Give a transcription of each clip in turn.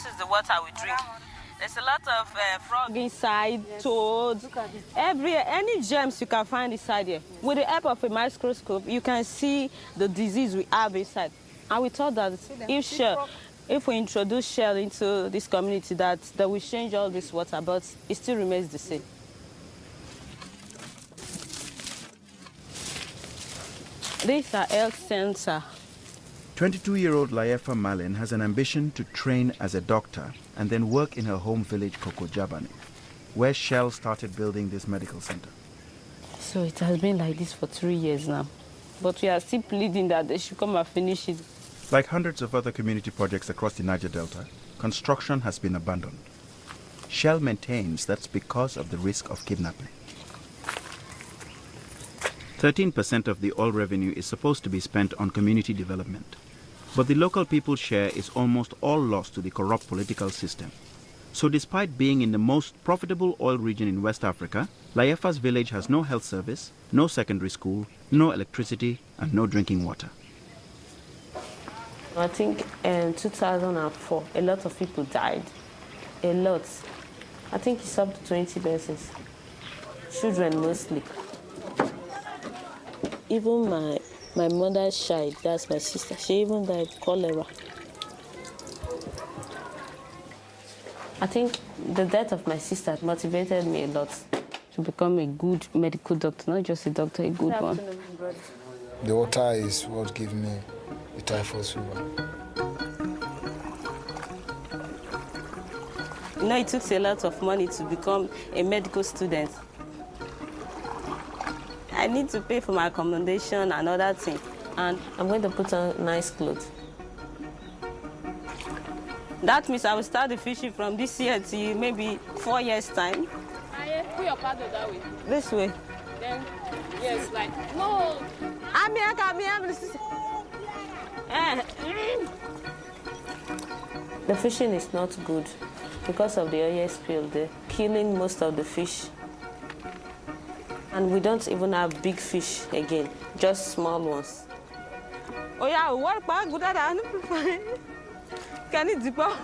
this is the water we drink. There's a lot of frog inside, toads, any germs you can find inside here. With the help of a microscope, you can see the disease we have inside. And we thought that if we introduce shell into this community, that will change all this water, but it still remains the same. These are health center. 22-year-old Layefa Malin has an ambition to train as a doctor and then work in her home village, Kokojabane, where Shell started building this medical center. So it has been like this for 3 years now, but we are still pleading that they should come and finish it. Like hundreds of other community projects across the Niger Delta, construction has been abandoned. Shell maintains that's because of the risk of kidnapping. 13% of the oil revenue is supposed to be spent on community development. But the local people's share is almost all lost to the corrupt political system. So despite being in the most profitable oil region in West Africa, Layefa's village has no health service, no secondary school, no electricity, and no drinking water. I think in 2004, a lot of people died. A lot. I think it's up to 20 persons. Children mostly. Even my mother's child, that's my sister, she even died of cholera. I think the death of my sister motivated me a lot to become a good medical doctor, not just a doctor, a good one. The water is what gave me the typhoid fever. You know, it took a lot of money to become a medical student. I need to pay for my accommodation and other things. And I'm going to put on nice clothes. That means I will start the fishing from this year to maybe 4 years' time. Put your paddle that way. This way. Then, yes, like, no. The fishing is not good because of the oil spill. They're killing most of the fish. And we don't even have big fish again, just small ones. Oh yeah, what about good at Can it dip out?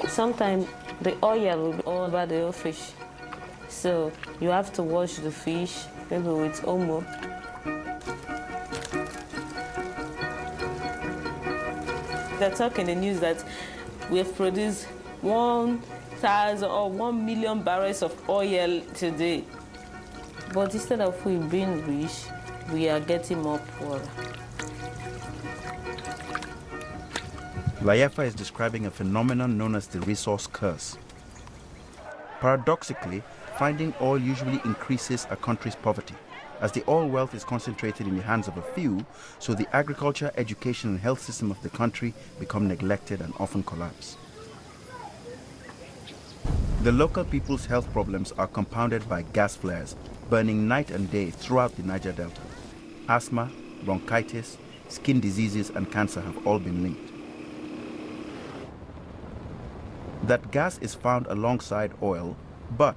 Sometimes the oil will be all over the fish. So you have to wash the fish, maybe with Omo. They talk in the news that we have produced 1,000 or 1 million barrels of oil today. But instead of we being rich, we are getting more poor. Layefa is describing a phenomenon known as the resource curse. Paradoxically, finding oil usually increases a country's poverty, as the oil wealth is concentrated in the hands of a few, so the agriculture, education, and health system of the country become neglected and often collapse. The local people's health problems are compounded by gas flares, burning night and day throughout the Niger Delta. Asthma, bronchitis, skin diseases, and cancer have all been linked. That gas is found alongside oil, but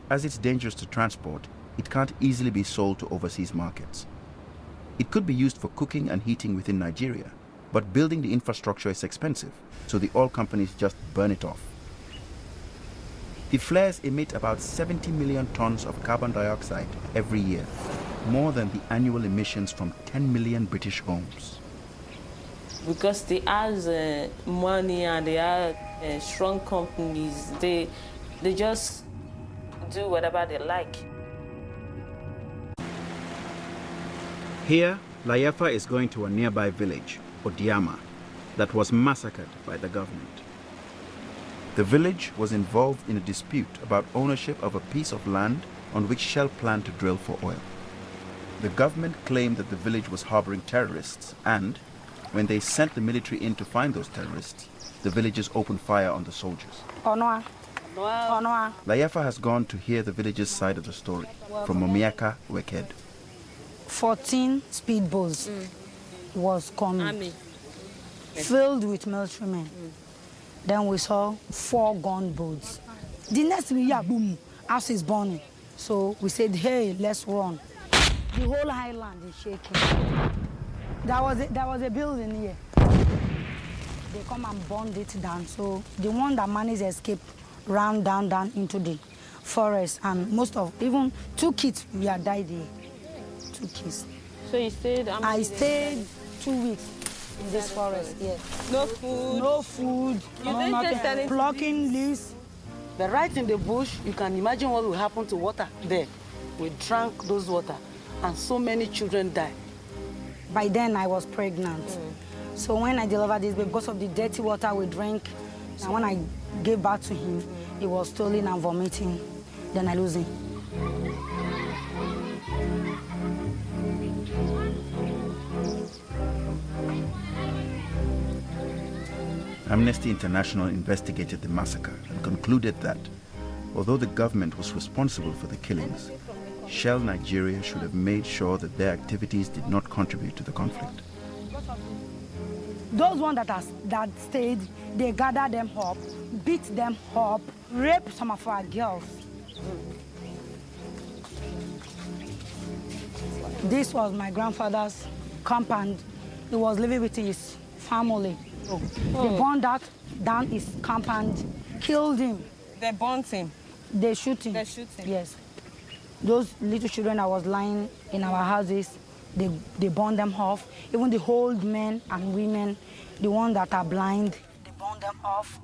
as it's dangerous to transport, it can't easily be sold to overseas markets. It could be used for cooking and heating within Nigeria, but building the infrastructure is expensive, so the oil companies just burn it off. The flares emit about 70 million tons of carbon dioxide every year, more than the annual emissions from 10 million British homes. Because they have money and they are strong companies, they just do whatever they like. Here, Layefa is going to a nearby village, Odiama, that was massacred by the government. The village was involved in a dispute about ownership of a piece of land on which Shell planned to drill for oil. The government claimed that the village was harboring terrorists, and when they sent the military in to find those terrorists, the villagers opened fire on the soldiers. Layefa has gone to hear the villagers' side of the story from Omiaka Weked. 14 speedboats was coming, filled with military men. Then we saw 4 gunboats. The next thing, yeah, boom, house is burning. So we said, hey, let's run. The whole highland is shaking. There was a building here. they come and burned it down. So the one that managed to escape ran down into the forest, and most of, even 2 kids, we had died there. 2 kids. So you stayed? I stayed 2 weeks in this forest, yes. No food? No food, You no didn't nothing. taste anything? Plucking leaves. But right in the bush, you can imagine what will happen to water there. We drank those water, and so many children died. By then, I was pregnant. So when I delivered this baby, because of the dirty water we drank, and when I gave birth to him, he was stooling and vomiting. Then I lose him. Amnesty International investigated the massacre and concluded that, although the government was responsible for the killings, Shell Nigeria should have made sure that their activities did not contribute to the conflict. Those ones that stayed, they gathered them up, beat them up, raped some of our girls. This was my grandfather's compound. He was living with his family. They burned down his compound, killed him. They burnt him? They shoot him. They shoot him? Yes. Those little children that was lying in our houses, they burned them off. Even the old men and women, the ones that are blind, they burned them off.